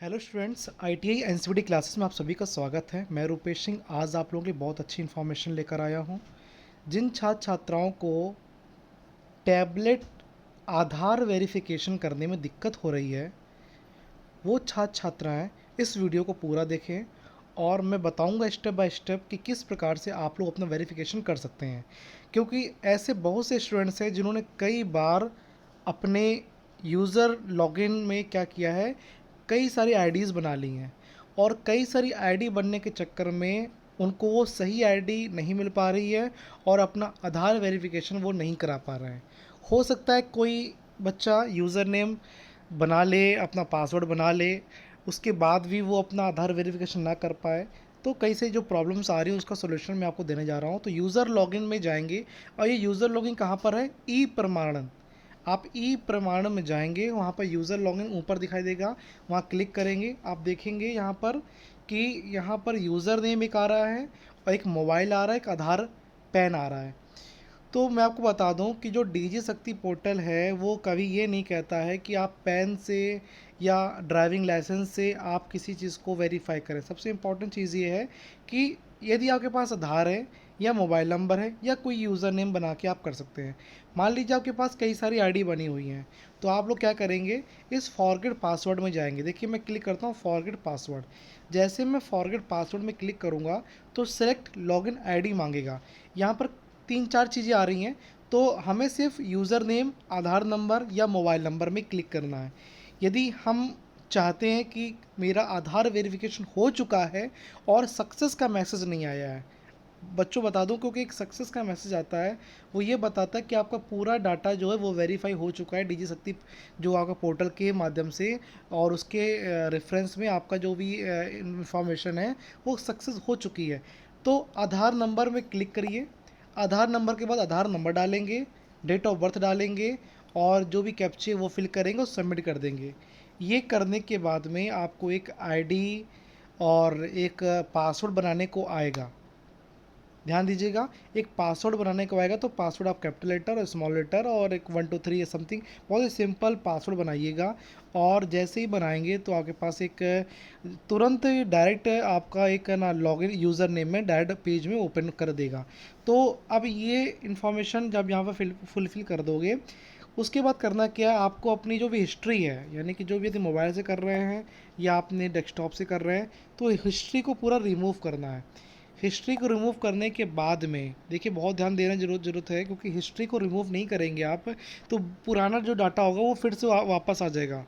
Hello students, ITI NCERT classes में आप सभी का स्वागत है। मैं रूपेश सिंह आज आप लोगों के लिए बहुत अच्छी इन्फॉर्मेशन लेकर आया हूँ। जिन छात्र छात्राओं को टैबलेट आधार वेरिफिकेशन करने में दिक्कत हो रही है, वो छात्र छात्राएं इस वीडियो को पूरा देखें और मैं बताऊंगा स्टेप बाय स्टेप कि किस प्रकार से आप लोग अपना वेरिफिकेशन कर सकते हैं। क्योंकि ऐसे बहुत से स्टूडेंट्स हैं जिन्होंने कई बार अपने यूज़र लॉगिन में क्या किया है, कई सारी आईडीज़ बना ली हैं और कई सारी आईडी बनने के चक्कर में उनको वो सही आईडी नहीं मिल पा रही है और अपना आधार वेरिफिकेशन वो नहीं करा पा रहे हैं। हो सकता है कोई बच्चा यूज़र नेम बना ले, अपना पासवर्ड बना ले, उसके बाद भी वो अपना आधार वेरिफिकेशन ना कर पाए। तो कई से जो प्रॉब्लम्स आ रही है उसका सोल्यूशन मैं आपको देने जा रहा हूँ। तो यूज़र लॉगिन में जाएंगे और ये यूज़र लॉगिन कहाँ पर है, ई प्रमाणन। आप ई प्रमाणन में जाएंगे, वहाँ पर यूज़र लॉगिन ऊपर दिखाई देगा, वहाँ क्लिक करेंगे। आप देखेंगे यहाँ पर कि यहाँ पर यूज़र नेम एक आ रहा है और एक मोबाइल आ रहा है, एक आधार पैन आ रहा है। तो मैं आपको बता दूं कि जो डीजी शक्ति पोर्टल है वो कभी ये नहीं कहता है कि आप पैन से या ड्राइविंग लाइसेंस से आप किसी चीज़ को वेरीफाई करें। सबसे इम्पॉर्टेंट चीज़ ये है कि यदि आपके पास आधार है या मोबाइल नंबर है या कोई यूज़र नेम बना के आप कर सकते हैं। मान लीजिए आपके पास कई सारी आईडी बनी हुई हैं, तो आप लोग क्या करेंगे, इस फॉरगेट पासवर्ड में जाएंगे। देखिए मैं क्लिक करता हूँ फॉरगेट पासवर्ड। जैसे मैं फॉरगेट पासवर्ड में क्लिक करूँगा तो सेलेक्ट लॉगिन आईडी मांगेगा। यहाँ पर तीन चार चीज़ें आ रही हैं, तो हमें सिर्फ यूज़र नेम, आधार नंबर या मोबाइल नंबर में क्लिक करना है। यदि हम चाहते हैं कि मेरा आधार वेरिफिकेशन हो चुका है और सक्सेस का मैसेज नहीं आया है, बच्चों बता दूं, क्योंकि एक सक्सेस का मैसेज आता है, वो ये बताता है कि आपका पूरा डाटा जो है वो वेरीफाई हो चुका है डीजी शक्ति जो आपका पोर्टल के माध्यम से, और उसके रेफरेंस में आपका जो भी इंफॉर्मेशन है वो सक्सेस हो चुकी है। तो आधार नंबर में क्लिक करिए। आधार नंबर के बाद आधार नंबर डालेंगे, डेट ऑफ बर्थ डालेंगे और जो भी कैप्चे वो फिल करेंगे और सबमिट कर देंगे। ये करने के बाद में आपको एक आईडी और एक पासवर्ड बनाने को आएगा। ध्यान दीजिएगा, एक पासवर्ड बनाने को आएगा, तो पासवर्ड आप कैपिटल लेटर और स्मॉल लेटर और एक 1 2 3 या समथिंग बहुत ही सिंपल पासवर्ड बनाइएगा। और जैसे ही बनाएंगे तो आपके पास एक तुरंत डायरेक्ट आपका एक ना लॉगिन यूज़र नेम में डायरेक्ट पेज में ओपन कर देगा। तो अब ये इन्फॉर्मेशन जब यहाँ पर फुलफिल कर दोगे, उसके बाद करना क्या है, आपको अपनी जो भी हिस्ट्री है, यानी कि जो भी यदि मोबाइल से कर रहे हैं या अपने डेस्कटॉप से कर रहे हैं, तो हिस्ट्री को पूरा रिमूव करना है। हिस्ट्री को रिमूव करने के बाद में देखिए बहुत ध्यान देना ज़रूरत है, क्योंकि हिस्ट्री को रिमूव नहीं करेंगे आप तो पुराना जो डाटा होगा वो फिर से वापस आ जाएगा।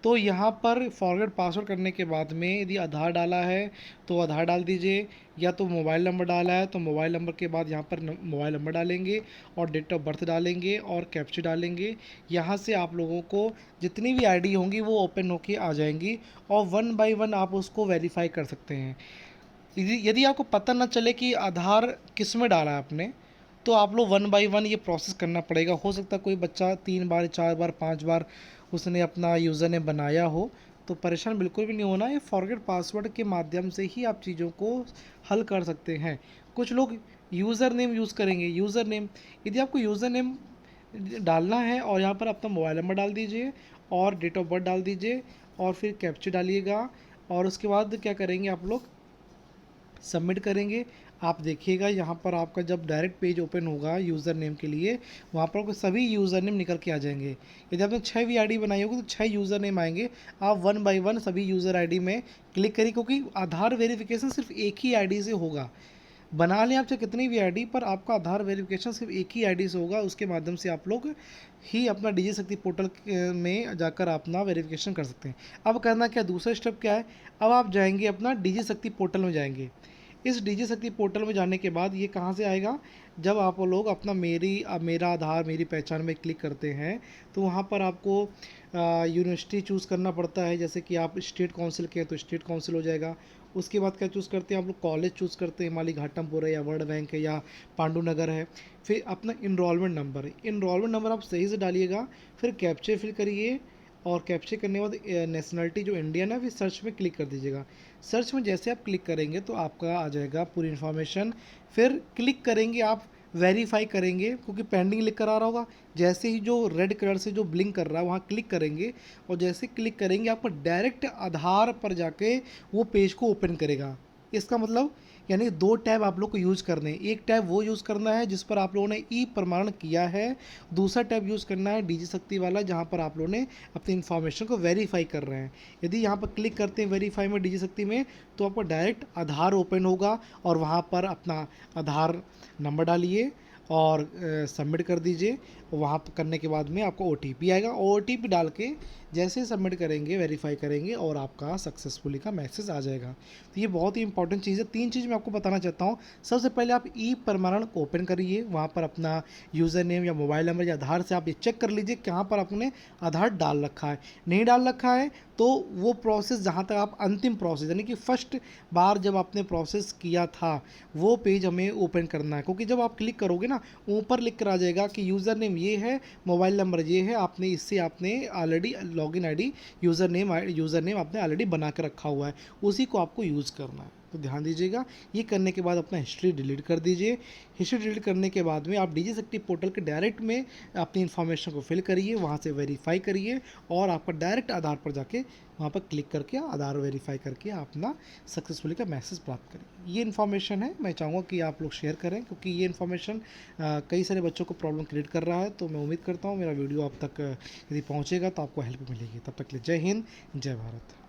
तो यहाँ पर फॉरगेट पासवर्ड करने के बाद में यदि आधार डाला है तो आधार डाल दीजिए, या तो मोबाइल नंबर डाला है तो मोबाइल नंबर के बाद यहाँ पर मोबाइल नंबर डालेंगे और डेट ऑफ बर्थ डालेंगे और कैप्चा डालेंगे। यहाँ से आप लोगों को जितनी भी आईडी होंगी वो ओपन होके आ जाएंगी और वन बाय वन आप उसको वेरीफाई कर सकते हैं। यदि आपको पता ना चले कि आधार किस में डाला है आपने, तो आप लोग वन बाय वन ये प्रोसेस करना पड़ेगा। हो सकता है कोई बच्चा 3 बार 4 बार 5 बार उसने अपना यूज़र ने बनाया हो, तो परेशान बिल्कुल भी नहीं होना। ये फॉरगेट पासवर्ड के माध्यम से ही आप चीज़ों को हल कर सकते हैं। कुछ लोग यूज़र नेम यूज़ करेंगे। यूज़र नेम, यदि आपको यूज़र नेम डालना है और यहाँ पर अपना मोबाइल नंबर डाल दीजिए और डेट ऑफ बर्थ डाल दीजिए और फिर कैप्चा डालिएगा और उसके बाद क्या करेंगे, आप लोग सबमिट करेंगे। आप देखिएगा यहाँ पर आपका जब डायरेक्ट पेज ओपन होगा यूज़र नेम के लिए, वहाँ पर आपको सभी यूज़र नेम निकल के आ जाएंगे। यदि आपने 6 भी आईडी बनाई होगी तो 6 यूज़र नेम आएंगे। आप वन बाय वन सभी यूज़र आईडी में क्लिक करिए, क्योंकि आधार वेरिफिकेशन सिर्फ एक ही आईडी से होगा। बना लें आप चाहे कितनी भी आईडी, पर आपका आधार वेरिफिकेशन सिर्फ एक ही आईडी से होगा। उसके माध्यम से आप लोग ही अपना डीजी शक्ति पोर्टल में जाकर अपना वेरिफिकेशन कर सकते हैं। अब करना क्या, दूसरा स्टेप क्या है, अब आप जाएंगे अपना डीजी शक्ति पोर्टल में जाएंगे। इस डीजी शक्ति पोर्टल में जाने के बाद ये कहाँ से आएगा, जब आप लोग अपना मेरा आधार मेरी पहचान में क्लिक करते हैं तो वहाँ पर आपको यूनिवर्सिटी चूज़ करना पड़ता है। जैसे कि आप स्टेट काउंसिल के हैं तो स्टेट काउंसिल हो जाएगा। उसके बाद क्या चूज़ करते हैं आप लोग, कॉलेज चूज़ करते हैं, हिमालय घाटमपुर है या वर्ल्ड बैंक है या पांडु नगर है। फिर अपना इनरोलमेंट नंबर आप सही से डालिएगा, फिर कैप्चे फिल करिए और कैप्चर करने के बाद नेशनलिटी जो इंडियन है, फिर सर्च में क्लिक कर दीजिएगा। सर्च में जैसे आप क्लिक करेंगे तो आपका आ जाएगा पूरी इन्फॉर्मेशन। फिर क्लिक करेंगे आप वेरीफाई करेंगे, क्योंकि पेंडिंग लिख कर आ रहा होगा। जैसे ही जो रेड कलर से जो ब्लिंक कर रहा है वहाँ क्लिक करेंगे, और जैसे क्लिक करेंगे आपको डायरेक्ट आधार पर जाके वो पेज को ओपन करेगा। इसका मतलब यानी दो टैब आप लोग को यूज़ करने हैं। एक टैब वो यूज़ करना है जिस पर आप लोगों ने ई प्रमाणन किया है, दूसरा टैब यूज़ करना है डिजी शक्ति वाला, जहाँ पर आप लोगों ने अपनी इन्फॉर्मेशन को वेरीफाई कर रहे हैं। यदि यहाँ पर क्लिक करते हैं वेरीफाई में डिजी शक्ति में, तो आपको डायरेक्ट आधार ओपन होगा, और वहाँ पर अपना आधार नंबर डालिए और सबमिट कर दीजिए। वहाँ पर करने के बाद में आपको ओटीपी आएगा, ओटीपी डाल के जैसे सबमिट करेंगे वेरीफाई करेंगे और आपका सक्सेसफुली का मैसेज आ जाएगा। तो ये बहुत ही इंपॉर्टेंट चीज़ है। 3 चीज़ मैं आपको बताना चाहता हूँ। सबसे पहले आप ई प्रमाणन को ओपन करिए, वहाँ पर अपना यूज़र नेम या मोबाइल नंबर या आधार से आप ये चेक कर लीजिए कहाँ पर आपने आधार डाल रखा है। नहीं डाल रखा है तो वो प्रोसेस जहाँ तक आप अंतिम प्रोसेस यानी कि फर्स्ट बार जब आपने प्रोसेस किया था वो पेज हमें ओपन करना है, क्योंकि जब आप क्लिक करोगे ना ऊपर लिख कर आ जाएगा कि यूज़र नेम ये है, मोबाइल नंबर ये है, आपने इससे आपने already login ID user name आपने ऑलरेडी बना के रखा हुआ है, उसी को आपको यूज़ करना है। तो ध्यान दीजिएगा। ये करने के बाद अपना हिस्ट्री डिलीट कर दीजिए। हिस्ट्री डिलीट करने के बाद में आप डिजी शक्ति पोर्टल के डायरेक्ट में अपनी इन्फॉर्मेशन को फिल करिए, वहाँ से वेरीफाई करिए, और आपका डायरेक्ट आधार पर जाके वहाँ पर क्लिक करके आधार वेरीफाई करके आप अपना सक्सेसफुली का मैसेज प्राप्त करें। ये इन्फॉर्मेशन है, मैं चाहूँगा कि आप लोग शेयर करें, क्योंकि ये इन्फॉर्मेशन कई सारे बच्चों को प्रॉब्लम क्रिएट कर रहा है। तो मैं उम्मीद करता हूँ मेरा वीडियो आप तक यदि पहुँचेगा तो आपको हेल्प मिलेगी। तब तक के लिए जय हिंद, जय भारत।